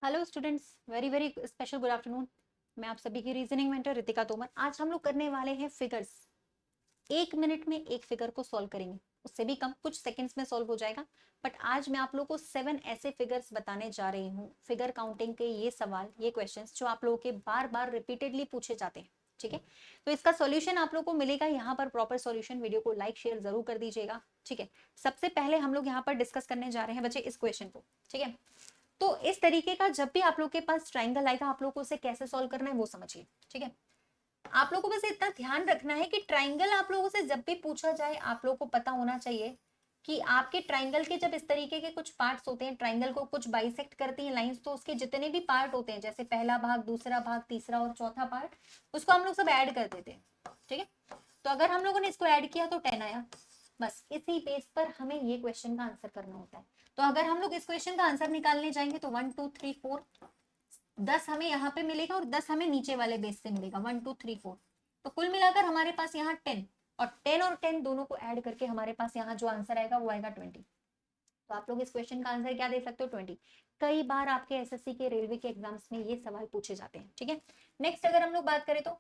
Hello students, very very special good afternoon. मैं आप सभी की रीजनिंग मेंटर रितिका तोमर। आज हम लोग करने वाले हैं फिगर्स। 1 मिनट में एक फिगर को सॉल्व करेंगे, उससे भी कम, कुछ सेकंड्स में सॉल्व हो जाएगा। बट आज मैं आप लोगों को 7 ऐसे फिगर्स बताने जा रही हूँ, फिगर काउंटिंग के ये सवाल, ये क्वेश्चंस जो आप लोगों के बार बार रिपीटेडली पूछे जाते हैं। ठीक है, तो इसका सॉल्यूशन आप लोगों को मिलेगा यहाँ पर, प्रॉपर सॉल्यूशन। वीडियो को लाइक शेयर जरूर कर दीजिएगा। ठीक है, सबसे पहले हम लोग यहाँ पर डिस्कस करने जा रहे हैं बच्चे इस क्वेश्चन को। ठीक है, तो इस तरीके का जब भी आप लोग के पास ट्राइंगल आएगा, आप लोग को उसे कैसे सॉल्व करना है वो समझिए। ठीक है, आप लोगों को बस इतना ध्यान रखना है कि ट्राइंगल आप लोगों से जब भी पूछा जाए, आप लोगों को पता होना चाहिए कि आपके ट्राइंगल के जब इस तरीके के कुछ पार्ट्स होते हैं, ट्राइंगल को कुछ बाइसेक्ट करती हैं लाइंस, तो उसके जितने भी पार्ट होते हैं, जैसे पहला भाग, दूसरा भाग, तीसरा और चौथा पार्ट, उसको हम लोग सब ऐड कर देते हैं। ठीक है, तो अगर हम लोगों ने इसको ऐड किया तो 10 आया। बस इसी बेस पर हमें ये क्वेश्चन का आंसर करना होता है। तो अगर हम लोग इस क्वेश्चन का आंसर निकालने जाएंगे तो 1 2 3 4 10 हमें यहाँ पे मिलेगा और 10 हमें नीचे वाले बेस से मिलेगा, 1 2 3 4। तो कुल मिलाकर हमारे पास यहाँ 10, और 10 और 10 दोनों को ऐड करके हमारे पास यहाँ जो आंसर आएगा वो आएगा 20। तो आप लोग इस क्वेश्चन का आंसर क्या दे सकते हो? 20। कई बार आपके एसएससी के, रेलवे के एग्जाम्स में ये सवाल पूछे जाते हैं। ठीक है, नेक्स्ट अगर हम लोग बात करें तो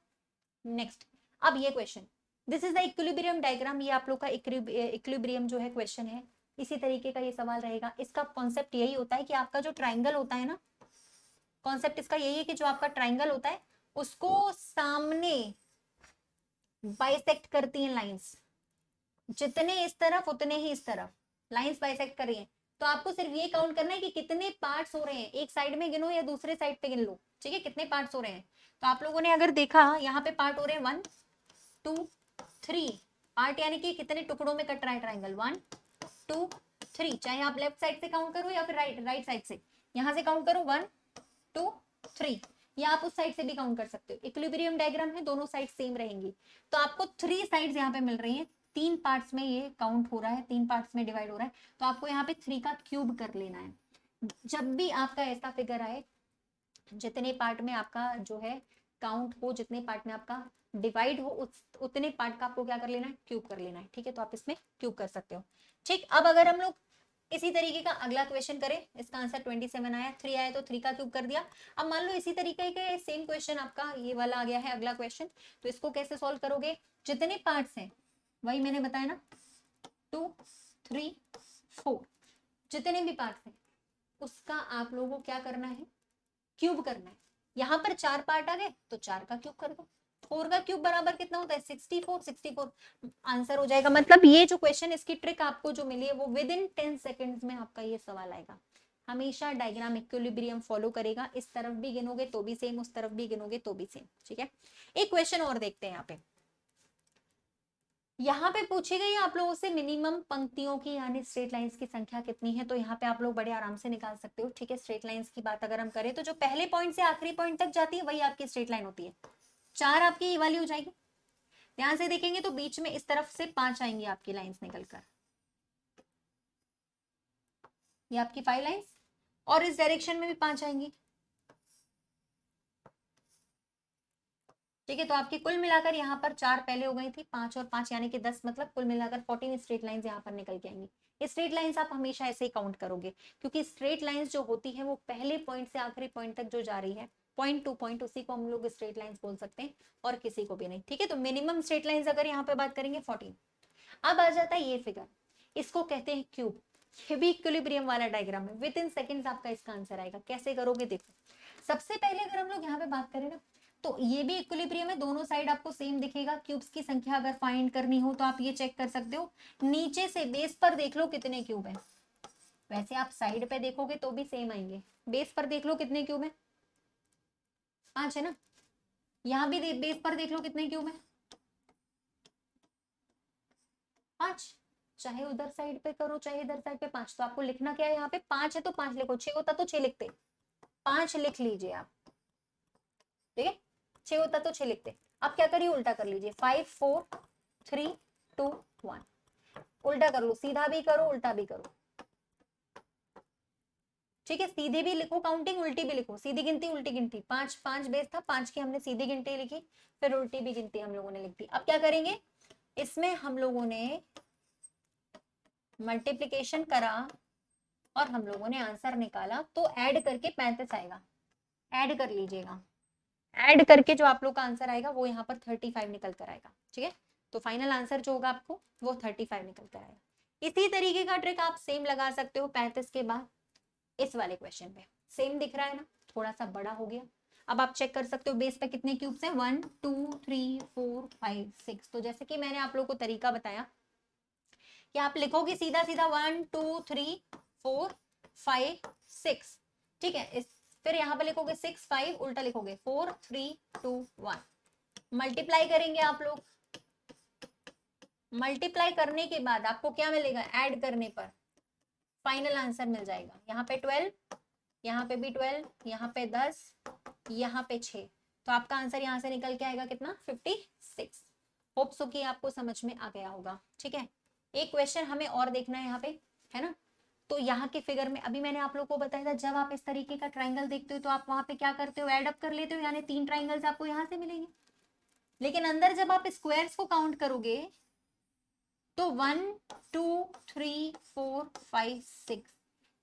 नेक्स्ट, अब ये question, this is the equilibrium diagram. ये आप लोग का इक्विलिब्रियम जो है क्वेश्चन है, इसी तरीके का ये सवाल रहेगा। इसका कॉन्सेप्ट यही होता है कि आपका जो ट्राइंगल होता है ना, कॉन्सेप्ट इसका यही है कि जो आपका ट्राइंगल होता है उसको सामने बाइसेक्ट करती हैं लाइंस, जितने इस तरफ उतने ही इस तरफ लाइंस बाइसेक्ट कर रही हैं। तो आपको सिर्फ ये काउंट करना है कि कितने पार्ट्स हो रहे हैं, एक साइड में गिनो या दूसरे साइड पे गिन लो। ठीक है, कितने पार्ट्स हो रहे हैं। तो आप लोगों ने अगर देखा यहाँ पे पार्ट हो रहे हैं 1 2 3 पार्ट, यानी कि कितने टुकड़ों में कट रहा है ट्राइंगल, 1 2 3। चाहे आप लेफ्ट साइड से काउंट करो या फिर राइट साइड से, यहां से काउंट करो 1 2 3, या आप उस साइड से भी काउंट कर सकते हो। इक्विलिब्रियम डायग्राम है, दोनों साइड सेम रहेंगी। तो आपको 3 साइड्स यहाँ पे मिल रही हैं, 3 पार्ट्स में ये काउंट हो रहा है, 3 पार्ट्स में डिवाइड हो रहा है। तो आपको यहाँ पे 3 का क्यूब कर लेना है। जब भी आपका ऐसा फिगर आए जितने पार्ट में आपका जो है काउंट हो, जितने पार्ट में आपका डिवाइड हो, उतने पार्ट का आपको क्या कर लेना है? क्यूब कर लेना है। ठीक है, तो आप इसमें क्यूब कर सकते हो। ठीक, अब अगर हम लोग इसी तरीके का अगला क्वेश्चन करें, इसका आंसर 27 आया, 3 आया तो 3 का क्यूब कर दिया। अब मान लो इसी तरीके के सेम क्वेश्चन आपका ये वाला आ गया है, अगला क्वेश्चन। तो इसको कैसे सॉल्व करोगे? जितने पार्ट्स हैं वही मैंने बताया ना, 2 3 4, जितने भी पार्ट्स हैं उसका आप लोगों को क्या करना है? क्यूब करना है। यहाँ पर 4 पार्ट आ गए तो 4 का क्यूब कर दो। 4 का क्यूब बराबर कितना होता है? 64। 64 आंसर हो जाएगा। मतलब ये जो क्वेश्चन, इसकी ट्रिक आपको जो मिली है वो विद इन 10 सेकेंड्स में आपका ये सवाल आएगा। हमेशा डायग्राम इक्विलिब्रियम फॉलो करेगा, इस तरफ भी गिनोगे तो भी सेम, उस तरफ भी गिनोगे तो भी सेम। ठीक है, एक क्वेश्चन और देखते हैं। यहाँ पे पूछी गई आप लोगों से मिनिमम पंक्तियों की यानी स्ट्रेट लाइंस की संख्या कितनी है। तो यहाँ पे आप लोग बड़े आराम से निकाल सकते हो। ठीक है, स्ट्रेट लाइंस की बात अगर हम करें तो जो पहले पॉइंट से आखिरी पॉइंट तक जाती है वही आपकी स्ट्रेट लाइन होती है। 4 आपकी ये वाली हो जाएगी। ध्यान से देखेंगे तो बीच में इस तरफ से 5 आएंगी आपकी लाइंस निकलकर, ये आपकी 5 लाइंस, और इस डायरेक्शन में भी 5 आएंगी। ठीक है, तो आपकी कुल मिलाकर यहाँ पर 4 पहले हो गई थी, 5 और 5 यानी कि 10, मतलब कुल मिलाकर 14 स्ट्रेट लाइंस यहाँ पर निकल के आएंगी। स्ट्रेट लाइंस आप हमेशा ऐसे ही काउंट करोगे, क्योंकि स्ट्रेट लाइंस जो होती है वो पहले पॉइंट से आखिरी पॉइंट तक जो जा रही है, पॉइंट टू पॉइंट, उसी को हम लोग स्ट्रेट लाइंस बोल सकते हैं, और किसी को भी नहीं। ठीक है, तो मिनिमम स्ट्रेट लाइंस अगर यहाँ पे बात करेंगे 14। अब आ जाता है ये फिगर, इसको कहते हैं क्यूब। ये भी इक्विलिब्रियम वाला डायग्राम है, विद इन सेकेंड्स आपका इसका आंसर आएगा। कैसे करोगे देखो, सबसे पहले अगर हम लोग यहाँ पे बात करें ना, तो ये भी इक्विलिब्रियम है, दोनों साइड आपको सेम दिखेगा। क्यूब्स की संख्या अगर फाइंड करनी हो तो आप ये चेक कर सकते हो, नीचे से बेस पर देख लो कितने क्यूब है। वैसे आप साइड पे देखोगे तो भी सेम आएंगे, बेस पर देख लो कितने क्यूब है, 5 है ना। यहाँ भी बेस पर देख लो कितने क्यूब है, 5। चाहे उधर साइड पे करो चाहे इधर साइड पे, 5। तो आपको लिखना क्या है? यहाँ पे 5 है तो 5 लिखो, 6 होता तो 6 लिखते, 5 लिख लीजिए आप। ठीक है, 6 होता तो 6 लिखते। अब क्या करिए, उल्टा कर लीजिए, 5 4 3 2 1। उल्टा कर लो, सीधा भी करो उल्टा भी करो। ठीक है, सीधे भी लिखो काउंटिंग, उल्टी भी लिखो। सीधी गिनती उल्टी गिनती, 5 5 बेस था, 5 की हमने सीधी गिनती लिखी, फिर उल्टी भी गिनती हम लोगों ने लिख दी। अब क्या करेंगे, इसमें हम लोगों ने मल्टीप्लीकेशन करा और हम लोगों ने आंसर निकाला, तो ऐड करके 35 आएगा। ऐड कर लीजिएगा, ऐड करके जो आप लोग का आंसर आएगा वो यहाँ पर 35 निकल कर आएगा। ठीक है, तो फाइनल आंसर जो होगा आपको वो 35 निकल कर आएगा। इसी तरीके का ट्रिक आप सेम लगा सकते हो 35 के बाद इस वाले क्वेश्चन पे। सेम दिख रहा है ना, थोड़ा सा बड़ा हो गया। अब आप चेक कर सकते हो बेस पे कितने क्यूब्स हैं, 1 2 3 4 5 6। तो जैसे कि मैंने आप लोगों को तरीका बताया कि आप लिखोगे सीधा सीधा 1 2 3 4 5 6। ठीक है, फिर यहाँ पे लिखोगे 6 5, उल्टा लिखोगे 4 3 2 1। मल्टीप्लाई करेंगे आप लोग, मल्टीप्लाई करने के बाद आपको क्या मिलेगा, ऐड करने पर फाइनल आंसर मिल जाएगा। यहाँ पे 12, यहाँ पे भी 12, यहाँ पे 10, यहाँ पे 6। तो आपका आंसर यहाँ से निकल के आएगा कितना, 56। होप सो कि आपको समझ में आ गया होगा। ठीक है, एक क्वेश्चन हमें और देखना है यहाँ पे, है ना। तो यहाँ के फिगर में अभी मैंने आप लोगों को बताया था, जब आप इस तरीके का ट्राइंगल देखते हो तो आप वहां पे क्या करते हो, एड अप कर लेते हो, यानी 3 ट्राइंगल्स आपको यहाँ से मिलेंगे। लेकिन अंदर जब आप स्क्वायर्स को काउंट करोगे तो 1 2 3 4 5 6,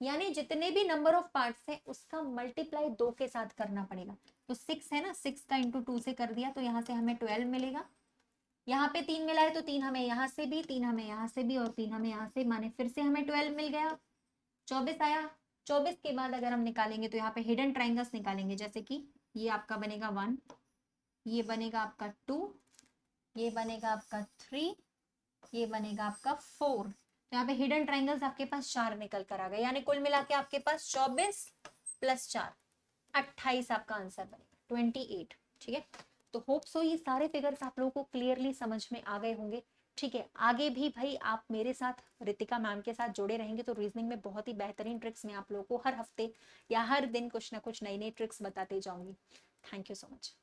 यानी जितने भी नंबर ऑफ पार्ट्स है उसका मल्टीप्लाई 2 के साथ करना पड़ेगा। तो 6 है ना, 6 का इंटू 2 से कर दिया तो यहाँ से हमें 12 मिलेगा। यहाँ पे 3 मिला है तो 3 हमें यहाँ से भी, 3 हमें यहाँ से भी और 3 हमें यहाँ से, माने फिर से हमें 12 मिल गया, 24 आया। 24 के बाद अगर हम निकालेंगे तो यहाँ पे हिडन ट्राइंगल्स निकालेंगे, जैसे कि ये आपका बनेगा 1, ये बनेगा आपका 2, ये बनेगा आपका 3, ये बनेगा आपका 4। तो यहाँ पे हिडन ट्राइंगल्स आपके पास 4 निकल कर आ गए, यानी कुल मिला के आपके पास 24 प्लस 4 28 आपका आंसर बनेगा 28। ठीक है, तो होप सो ये सारे फिगर्स आप लोगों को क्लियरली समझ में आ गए होंगे। ठीक है, आगे भी भाई आप मेरे साथ रितिका मैम के साथ जुड़े रहेंगे तो रीजनिंग में बहुत ही बेहतरीन ट्रिक्स मैं आप लोगों को हर हफ्ते या हर दिन कुछ ना कुछ नई नई ट्रिक्स बताते जाऊंगी। Thank you so much.